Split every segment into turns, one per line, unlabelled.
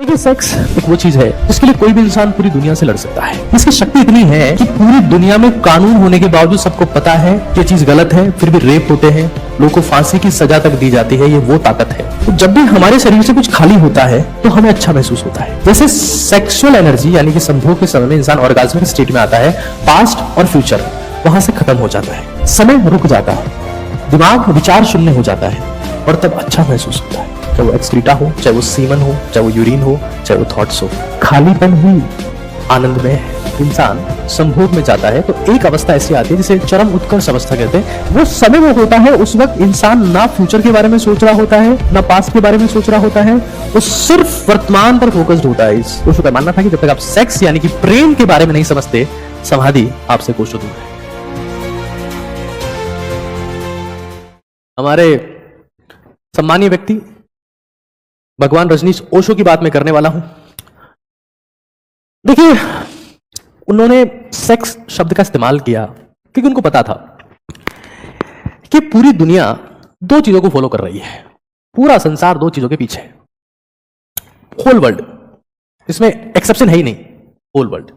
देखिए, सेक्स एक वो चीज है जिसके लिए कोई भी इंसान पूरी दुनिया से लड़ सकता है। इसकी शक्ति इतनी है कि पूरी दुनिया में कानून होने के बावजूद सबको पता है कि ये चीज गलत है, फिर भी रेप होते हैं, लोगों को फांसी की सजा तक दी जाती है। ये वो ताकत है। तो जब भी हमारे शरीर से कुछ खाली होता है तो हमें अच्छा महसूस होता है। जैसे सेक्सुअल एनर्जी यानी कि संभोग के समय में इंसान ऑर्गाज्मिक स्टेट में आता है, पास्ट और फ्यूचर वहां से खत्म हो जाता है, समय रुक जाता है, दिमाग विचार शून्य हो जाता है और तब अच्छा महसूस होता है। चाहे वो एक्सक्रीटा हो, चाहे वो सीमन हो, चाहे वो यूरिन हो, चाहे वो थॉट्स हो, खालीपन ही आनंद में है। इंसान संभोग में जाता है तो एक अवस्था ऐसी आती है जिसे चरम उत्कर्ष अवस्था कहते हैं। वो समय वो होता है, उस वक्त इंसान ना फ्यूचर के बारे में सोच रहा होता है, ना पास्ट के बारे में सोच रहा होता है, वो सिर्फ वर्तमान पर फोकस्ड होता है। इस ओशो का मानना था कि जब तक आप सेक्स यानी कि प्रेम के बारे में नहीं समझते, समाधि आपसे कोसों दूर है। हमारे सम्मानीय व्यक्ति भगवान रजनीश ओशो की बात मैं करने वाला हूं। देखिए, उन्होंने सेक्स शब्द का इस्तेमाल किया क्योंकि उनको पता था कि पूरी दुनिया दो चीजों को फॉलो कर रही है। पूरा संसार दो चीजों के पीछे है, होल वर्ल्ड, इसमें एक्सेप्शन है ही नहीं, होल वर्ल्ड।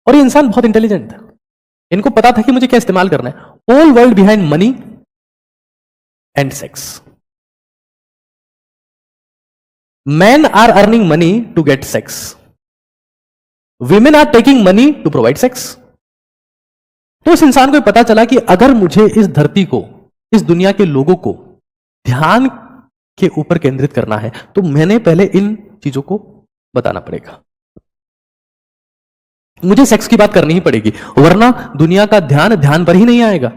और ये इंसान बहुत इंटेलिजेंट था, इनको पता था कि मुझे क्या इस्तेमाल करना है। Whole world behind money and sex. Men are earning money to get sex. Women are taking money to provide sex. तो इस इंसान को पता चला कि अगर मुझे इस धरती को, इस दुनिया के लोगों को ध्यान के ऊपर केंद्रित करना है तो मैंने पहले इन चीजों को बताना पड़ेगा। मुझे सेक्स की बात करनी ही पड़ेगी, वरना दुनिया का ध्यान पर ही नहीं आएगा।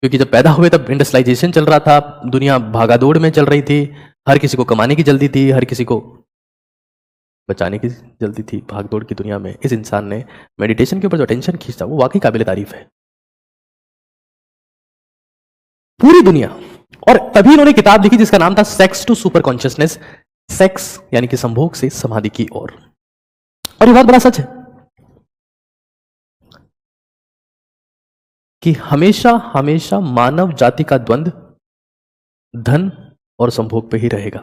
क्योंकि जब पैदा हुए तब इंडस्ट्रियलाइजेशन चल रहा था, दुनिया भागादौड़ में चल रही थी, हर किसी को कमाने की जल्दी थी, हर किसी को बचाने की जल्दी थी। भागदौड़ की दुनिया में इस इंसान ने मेडिटेशन के ऊपर जो अटेंशन खींचा वो वाकई काबिल तारीफ है। पूरी दुनिया, और तभी इन्होंने किताब लिखी जिसका नाम था sex to super consciousness, sex यानी कि संभोग से समाधि की ओर। और ये बहुत बड़ा सच है कि हमेशा हमेशा मानव जाति का द्वंद्व धन और संभोग पे ही रहेगा।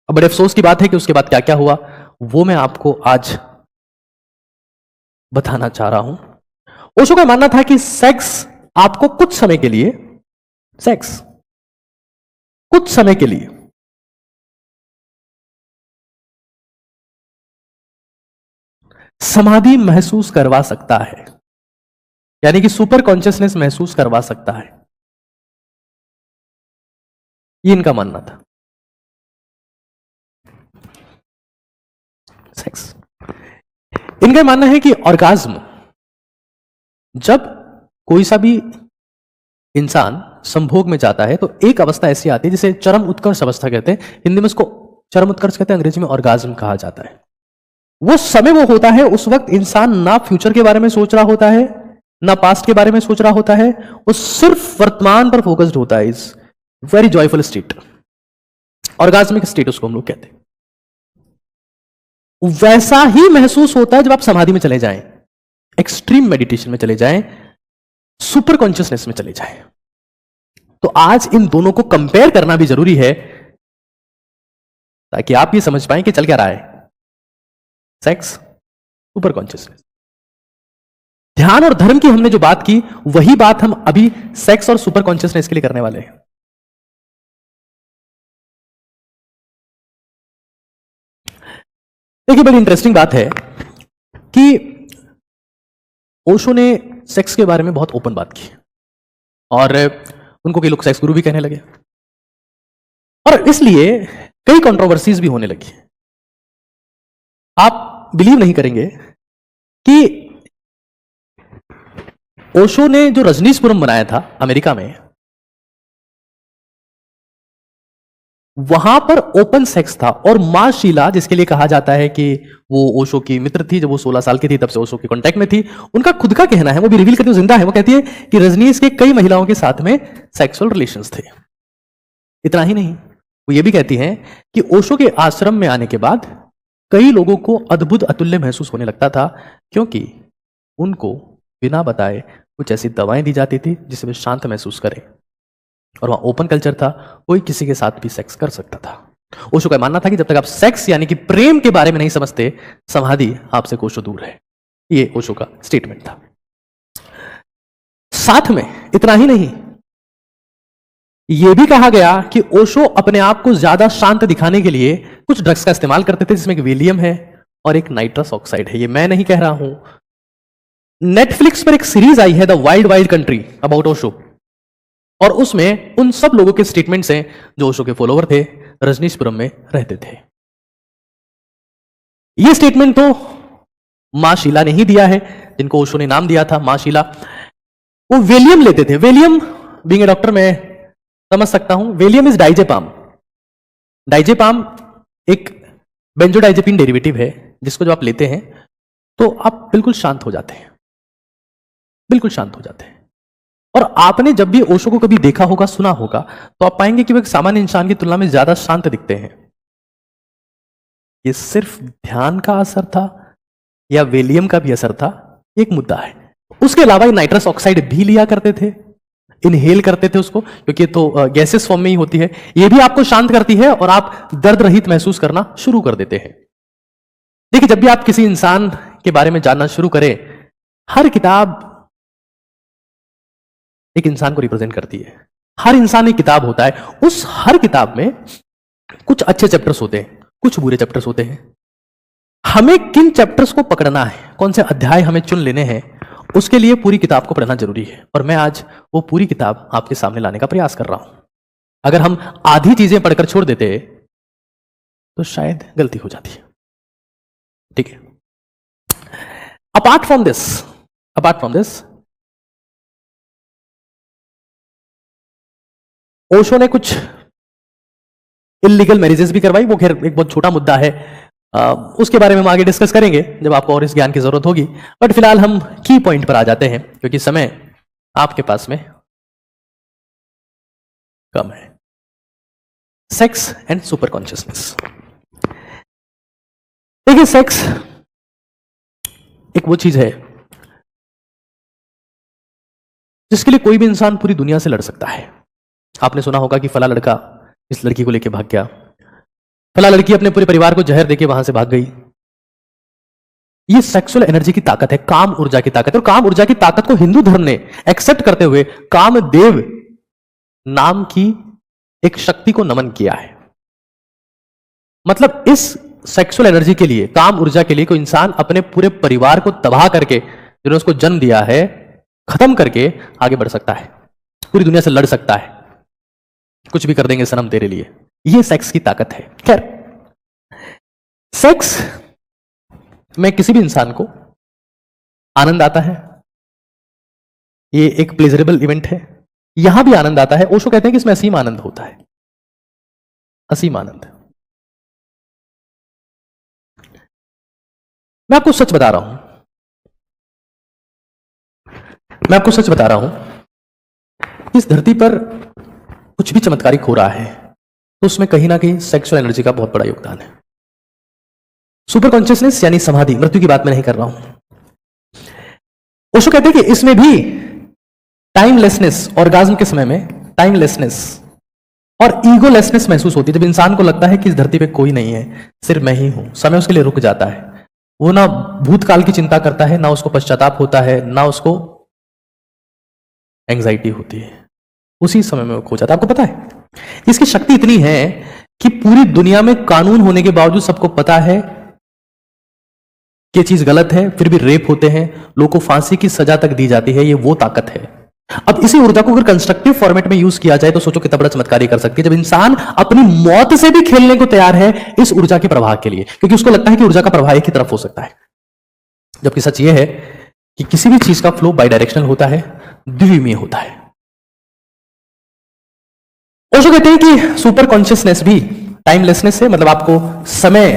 अब बड़े अफसोस की बात है कि उसके बाद क्या क्या हुआ वो मैं आपको आज बताना चाह रहा हूं। ओशो का मानना था कि सेक्स आपको कुछ समय के लिए, सेक्स कुछ समय के लिए समाधि महसूस करवा सकता है, यानी कि सुपर कॉन्शियसनेस महसूस करवा सकता है। ये इनका मानना था। सेक्स, इनका मानना है कि ऑर्गाज्म, जब कोई सा भी इंसान संभोग में जाता है तो एक अवस्था ऐसी आती है जिसे चरम उत्कर्ष अवस्था कहते हैं। हिंदी में इसको चरम उत्कर्ष कहते हैं, अंग्रेजी में ऑर्गाज्म कहा जाता है। वो समय वो होता है, उस वक्त इंसान ना फ्यूचर के बारे में सोच रहा होता है, ना पास्ट के बारे में सोच रहा होता है, वो सिर्फ वर्तमान पर फोकस्ड होता है। इस वेरी जॉयफुल स्टेट, ऑर्गाज्मिक स्टेट उसको हम लोग कहते हैं। वैसा ही महसूस होता है जब आप समाधि में चले जाएं, एक्सट्रीम मेडिटेशन में चले जाएं, सुपर कॉन्शियसनेस में चले जाएं। तो आज इन दोनों को कंपेयर करना भी जरूरी है ताकि आप ये समझ पाएं कि चल क्या रहा है। सेक्स, सुपर कॉन्शियसनेस, ध्यान और धर्म की हमने जो बात की वही बात हम अभी सेक्स और सुपर कॉन्शियसनेस के लिए करने वाले हैं। देखिए, बड़ी इंटरेस्टिंग बात है कि ओशो ने सेक्स के बारे में बहुत ओपन बात की और उनको कई लोग सेक्स गुरु भी कहने लगे और इसलिए कई कंट्रोवर्सीज भी होने लगी। आप बिलीव नहीं करेंगे कि ओशो ने जो रजनीशपुरम बनाया था अमेरिका में, वहां पर ओपन सेक्स था। और मां शीला, जिसके लिए कहा जाता है कि वो ओशो की मित्र थी, जब वो 16 साल की थी तब से ओशो के कांटेक्ट में थी, उनका खुद का कहना है, वो भी रिवील करती है, जिंदा है, वो कहती है कि रजनीश के कई महिलाओं के साथ में सेक्सुअल रिलेशंस थे। इतना ही नहीं, वो ये भी कहती हैं कि ओशो के आश्रम में आने के बाद कई लोगों को अद्भुत अतुल्य महसूस होने लगता था, क्योंकि उनको बिना बताए कुछ ऐसी दवाएं दी जाती थी जिससे वे शांत महसूस करें। और वहां ओपन कल्चर था, कोई किसी के साथ भी सेक्स कर सकता था। ओशो का मानना था कि जब तक आप सेक्स यानी कि प्रेम के बारे में नहीं समझते, समाधि आपसे कोशों दूर है। ये ओशो का स्टेटमेंट था। साथ में इतना ही नहीं, यह भी कहा गया कि ओशो अपने आप को ज्यादा शांत दिखाने के लिए कुछ ड्रग्स का इस्तेमाल करते थे, जिसमें एक वेलियम है और एक नाइट्रस ऑक्साइड है। ये मैं नहीं कह रहा हूं, नेटफ्लिक्स पर एक सीरीज आई है the wild wild country about Osho, और उसमें उन सब लोगों के स्टेटमेंट्स हैं जो ओशो के फॉलोवर थे, रजनीशपुरम में रहते थे। यह स्टेटमेंट तो मां शीला ने ही दिया है, जिनको ओशो ने नाम दिया था मां शीला। वो वेलियम लेते थे। वेलियम, बीइंग ए डॉक्टर मैं समझ सकता हूं, वेलियम इज डाइजेपाम। डाइजेपाम एक बेंजोडाइजेपिन डेरिवेटिव है, जिसको जब आप लेते हैं तो आप बिल्कुल शांत हो जाते हैं, बिल्कुल शांत हो जाते हैं। और आपने जब भी ओशो को कभी देखा होगा, सुना होगा, तो आप पाएंगे कि वो एक सामान्य इंसान की तुलना में ज्यादा शांत दिखते हैं। ये सिर्फ ध्यान का असर था या वेलियम का भी असर था, एक मुद्दा है। उसके अलावा ये नाइट्रस ऑक्साइड भी लिया करते थे, इनहेल करते थे उसको, क्योंकि तो गैसेस फॉर्म में ही होती है। ये भी आपको शांत करती है और आप दर्द रहित महसूस करना शुरू कर देते हैं। देखिए, जब भी आप किसी इंसान के बारे में जानना शुरू करें, हर किताब एक इंसान को रिप्रेजेंट करती है। हर इंसान एक किताब होता है, उस हर किताब में कुछ अच्छे चैप्टर्स होते हैं, कुछ बुरे चैप्टर्स होते हैं। हमें किन चैप्टर्स को पकड़ना है, कौन से अध्याय हमें चुन लेने हैं, उसके लिए पूरी किताब को पढ़ना जरूरी है। और मैं आज वो पूरी किताब आपके सामने लाने का प्रयास कर रहा हूं। अगर हम आधी चीजें पढ़कर छोड़ देते तो शायद गलती हो जाती है। ठीक है, अपार्ट फ्रॉम दिस ओशो ने कुछ इलीगल मैरिजेस भी करवाई। वो खैर एक बहुत छोटा मुद्दा है, उसके बारे में हम आगे डिस्कस करेंगे जब आपको और इस ज्ञान की जरूरत होगी। बट फिलहाल हम की पॉइंट पर आ जाते हैं, क्योंकि समय आपके पास में कम है। Sex and super consciousness. देखिए, सेक्स एक वो चीज है जिसके लिए कोई भी इंसान पूरी दुनिया से लड़ सकता है। आपने सुना होगा कि फला लड़का इस लड़की को लेकर भाग गया, फला लड़की अपने पूरे परिवार को जहर देके वहां से भाग गई। ये सेक्सुअल एनर्जी की ताकत है, काम ऊर्जा की ताकत है। और काम ऊर्जा की ताकत को हिंदू धर्म ने एक्सेप्ट करते हुए कामदेव नाम की एक शक्ति को नमन किया है। मतलब इस सेक्सुअल एनर्जी के लिए, काम ऊर्जा के लिए, कोई इंसान अपने पूरे परिवार को तबाह करके, जिन्होंने उसको जन्म दिया है, खत्म करके आगे बढ़ सकता है, पूरी दुनिया से लड़ सकता है। कुछ भी कर देंगे सनम तेरे लिए, ये सेक्स की ताकत है। खैर, सेक्स में किसी भी इंसान को आनंद आता है, ये एक प्लेजरेबल इवेंट है। यहां भी आनंद आता है। ओशो कहते हैं कि इसमें असीम आनंद होता है, असीम आनंद। मैं आपको सच बता रहा हूं, इस धरती पर कुछ भी चमत्कारिक हो रहा है तो उसमें कहीं ना कहीं सेक्सुअल एनर्जी का बहुत बड़ा योगदान है। सुपर कॉन्शियसनेस यानी समाधि, मृत्यु की बात मैं नहीं कर रहा हूं। ओशो कहते हैं कि इसमें भी टाइमलेसनेस, ऑर्गाज्म के समय में टाइमलेसनेस और ईगोलेसनेस महसूस होती है। जब इंसान को लगता है कि इस धरती पे कोई नहीं है, सिर्फ मैं ही हूं, समय उसके लिए रुक जाता है। वो ना भूतकाल की चिंता करता है, ना उसको पश्चाताप होता है, ना उसको एंग्जाइटी होती है। उसी समय में वो खो जाता है। आपको पता है इसकी शक्ति इतनी है कि पूरी दुनिया में कानून होने के बावजूद सबको पता है कि चीज गलत है, फिर भी रेप होते हैं, लोगों को फांसी की सजा तक दी जाती है। ये वो ताकत है। अब इसी ऊर्जा को अगर कंस्ट्रक्टिव फॉर्मेट में यूज किया जाए तो सोचो कितना बड़ा चमत्कार कर सकती है। जब इंसान अपनी मौत से भी खेलने को तैयार है इस ऊर्जा के प्रवाह के लिए, क्योंकि उसको लगता है कि ऊर्जा का प्रवाह एक ही तरफ हो सकता है। जबकि सच यह है कि किसी भी चीज का फ्लो बाई डायरेक्शनल होता है, द्विमीय होता है। ओशो कहते हैं कि सुपर कॉन्शियसनेस भी टाइमलेसनेस है, मतलब आपको समय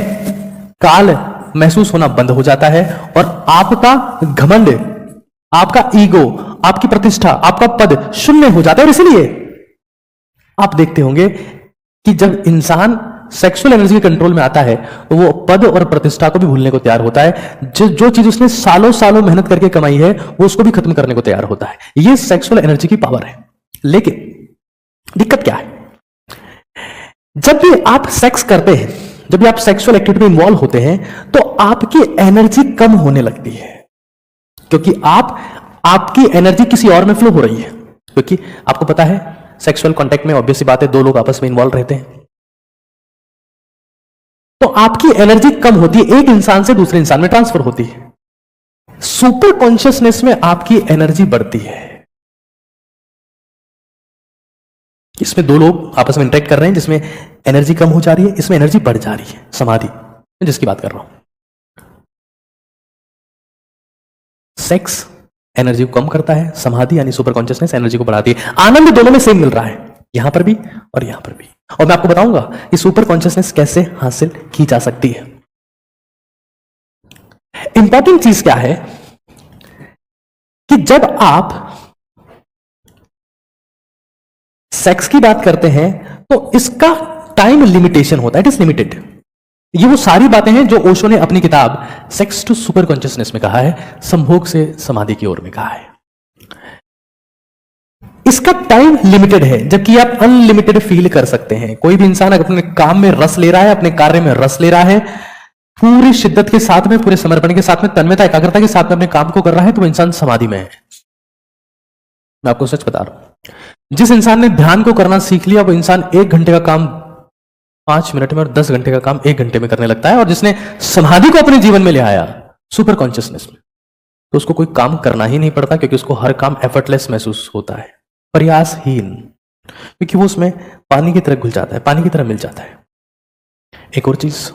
काल महसूस होना बंद हो जाता है और आपका घमंड, आपका ईगो, आपकी प्रतिष्ठा, आपका पद शून्य हो जाता है। और इसलिए आप देखते होंगे कि जब इंसान सेक्सुअल एनर्जी के कंट्रोल में आता है तो वो पद और प्रतिष्ठा को भी भूलने को तैयार होता है। जो चीज उसने सालों सालों मेहनत करके कमाई है वो उसको भी खत्म करने को तैयार होता है। ये सेक्सुअल एनर्जी की पावर है। लेकिन दिक्कत क्या है? जब भी आप सेक्स करते हैं, जब भी आप सेक्सुअल एक्टिविटी में इन्वॉल्व होते हैं, तो आपकी एनर्जी कम होने लगती है, क्योंकि आपकी एनर्जी किसी और में फ्लो हो रही है। क्योंकि आपको पता है सेक्सुअल कांटेक्ट में ऑब्वियस सी बात है, दो लोग आपस में इन्वॉल्व रहते हैं, तो आपकी एनर्जी कम होती है, एक इंसान से दूसरे इंसान में ट्रांसफर होती है। सुपर कॉन्शियसनेस में आपकी एनर्जी बढ़ती है। इसमें दो लोग आपस में इंटरेक्ट कर रहे हैं, जिसमें एनर्जी कम हो जा रही है, इसमें एनर्जी बढ़ जा रही है। समाधि जिसकी बात कर रहा हूं, सेक्स एनर्जी को कम करता है, समाधि यानी सुपर कॉन्शियसनेस एनर्जी को बढ़ाती है। आनंद दोनों में सेम मिल रहा है, यहां पर भी और यहां पर भी। और मैं आपको बताऊंगा कि सुपर कॉन्शियसनेस कैसे हासिल की जा सकती है। इंपॉर्टेंट चीज क्या है कि जब आप सेक्स की बात करते हैं तो इसका टाइम लिमिटेशन होता है, इट इज लिमिटेड। ये वो सारी बातें हैं जो ओशो ने अपनी किताब सेक्स टू सुपर कॉन्शियसनेस में कहा है, संभोग से समाधि की ओर में कहा है। इसका टाइम लिमिटेड है, जबकि आप अनलिमिटेड फील कर सकते हैं। कोई भी इंसान अगर अपने काम में रस ले रहा है, अपने कार्य में रस ले रहा है, पूरी शिद्दत के साथ में, पूरे समर्पण के साथ में, तन्मयता एकाग्रता के साथ में अपने काम को कर रहा है, तो वो इंसान समाधि में है। मैं आपको सच बता रहा हूं, जिस इंसान ने ध्यान को करना सीख लिया, वो इंसान 1 घंटे का काम 5 मिनट में और 10 घंटे का काम 1 घंटे में करने लगता है। और जिसने समाधि को अपने जीवन में ले आया सुपर कॉन्शियसनेस में, तो उसको कोई काम करना ही नहीं पड़ता, क्योंकि उसको हर काम एफर्टलेस महसूस होता है, प्रयासहीन, क्योंकि वो उसमें पानी की तरह घुल जाता है, पानी की तरह मिल जाता है। एक और चीज,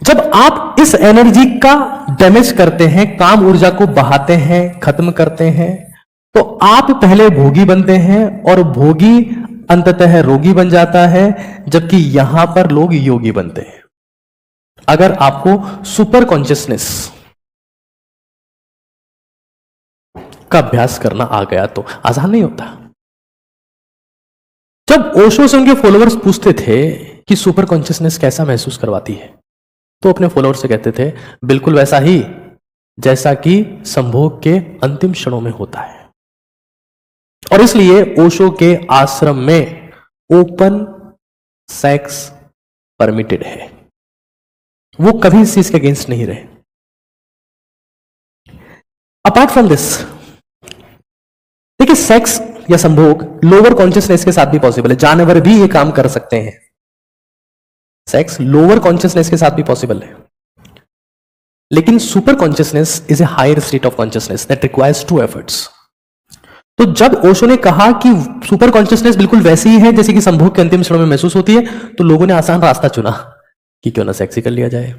जब आप इस एनर्जी का डैमेज करते हैं, काम ऊर्जा को बहाते हैं, खत्म करते हैं, तो आप पहले भोगी बनते हैं और भोगी अंततः रोगी बन जाता है, जबकि यहां पर लोग योगी बनते हैं। अगर आपको सुपर कॉन्शियसनेस का अभ्यास करना आ गया तो आसान नहीं होता। जब ओशो से उनके फॉलोअर्स पूछते थे कि सुपर कॉन्शियसनेस कैसा महसूस करवाती है, तो अपने फॉलोअर्स से कहते थे बिल्कुल वैसा ही जैसा कि संभोग के अंतिम क्षणों में होता है। और इसलिए ओशो के आश्रम में ओपन सेक्स परमिटेड है। वो कभी इस चीज के अगेंस्ट नहीं रहे। अपार्ट फ्रॉम दिस, देखिए, सेक्स या संभोग लोअर कॉन्शियसनेस के साथ भी पॉसिबल है, जानवर भी ये काम कर सकते हैं। सेक्स लोअर कॉन्शियसनेस के साथ भी पॉसिबल है, लेकिन super consciousness is a higher state of consciousness that requires 2 efforts. तो जब ओशो ने कहा कि सुपर कॉन्शियसनेस बिल्कुल वैसी ही है जैसे कि संभोग के अंतिम क्षणों में महसूस होती है, तो लोगों ने आसान रास्ता चुना कि क्यों ना सेक्स ही कर लिया जाए।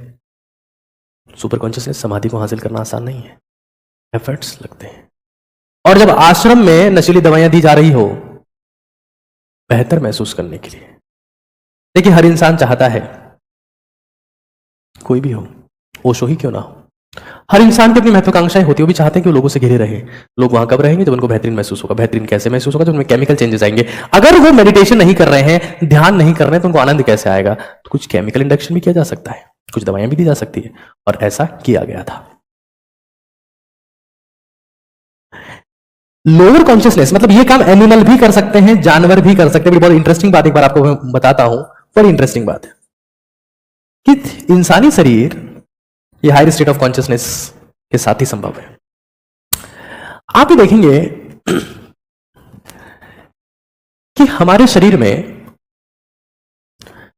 सुपर कॉन्शियसनेस समाधि को हासिल करना आसान नहीं है, एफर्ट्स लगते हैं। और जब आश्रम में नशीली दवाइयां दी जा रही हो बेहतर महसूस करने के लिए, देखिए, हर इंसान चाहता है, कोई भी हो, ओशो ही क्यों ना हो, हर इंसान की अपनी महत्वाकांक्षाएं होती है। वो भी चाहते हैं कि वो लोगों से घिरे रहे। लोग वहां कब रहेंगे? जब उनको बेहतरीन महसूस होगा। बेहतरीन कैसे महसूस होगा? जब उनमें केमिकल चेंजेस आएंगे। अगर वो मेडिटेशन नहीं कर रहे हैं, ध्यान नहीं कर रहे हैं, तो उनको आनंद कैसे आएगा? तो कुछ केमिकल इंडक्शन भी किया जा सकता है, कुछ दवाइयां भी दी जा सकती है, और ऐसा किया गया था। लोअर कॉन्शियसनेस मतलब ये काम एनिमल भी कर सकते हैं, जानवर भी कर सकते हैं। बहुत इंटरेस्टिंग बात एक बार आपको मैं बताता हूं, बड़ी इंटरेस्टिंग बात है कि इंसानी शरीर ये हायर स्टेट ऑफ कॉन्शियसनेस के साथ ही संभव है। आप ये देखेंगे कि हमारे शरीर में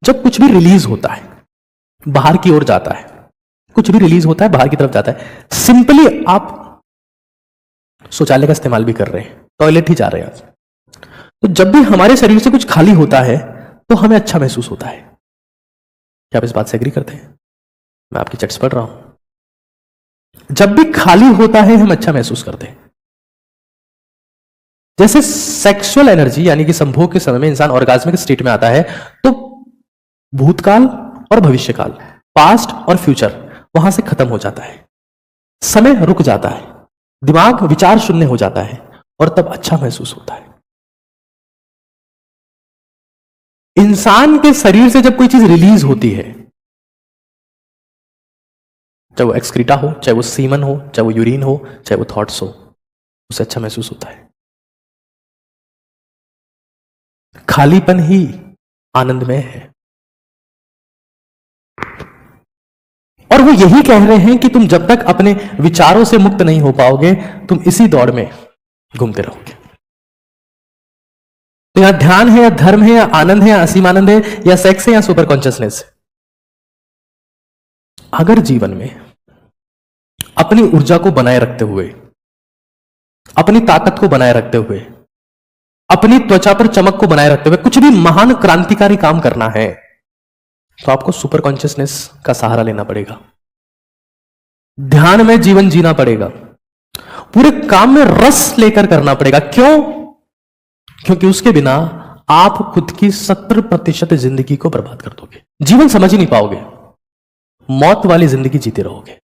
जब कुछ भी रिलीज होता है, बाहर की ओर जाता है, कुछ भी रिलीज होता है बाहर की तरफ जाता है। सिंपली आप शौचालय का इस्तेमाल भी कर रहे हैं, टॉयलेट ही जा रहे हैं, तो जब भी हमारे शरीर से कुछ खाली होता है तो हमें अच्छा महसूस होता है। क्या आप इस बात से एग्री करते हैं? मैं आपकी चट्स पढ़ रहा हूं। जब भी खाली होता है हम अच्छा महसूस करते हैं। जैसे सेक्सुअल एनर्जी यानी कि संभोग के समय में इंसान ऑर्गाज्मिक स्टेट में आता है, तो भूतकाल और भविष्यकाल, पास्ट और फ्यूचर वहां से खत्म हो जाता है, समय रुक जाता है, दिमाग विचार शून्य हो जाता है, और तब अच्छा महसूस होता है। इंसान के शरीर से जब कोई चीज रिलीज होती है, चाहे वो एक्सक्रीटा हो, चाहे वो सीमन हो, चाहे वो यूरिन हो, चाहे वो थॉट्स हो, उसे अच्छा महसूस होता है। खालीपन ही आनंदमय है। और वो यही कह रहे हैं कि तुम जब तक अपने विचारों से मुक्त नहीं हो पाओगे, तुम इसी दौड़ में घूमते रहोगे। तो यहां ध्यान है या धर्म है या आनंद है या असीम आनंद है या सेक्स है या सुपर कॉन्शियसनेस है। अगर जीवन में अपनी ऊर्जा को बनाए रखते हुए, अपनी ताकत को बनाए रखते हुए, अपनी त्वचा पर चमक को बनाए रखते हुए कुछ भी महान क्रांतिकारी काम करना है, तो आपको सुपर कॉन्शियसनेस का सहारा लेना पड़ेगा। ध्यान में जीवन जीना पड़ेगा। पूरे काम में रस लेकर करना पड़ेगा। क्यों? क्योंकि उसके बिना आप खुद की 70% जिंदगी को बर्बाद कर दोगे। जीवन समझ ही नहीं पाओगे, मौत वाली जिंदगी जीते रहोगे।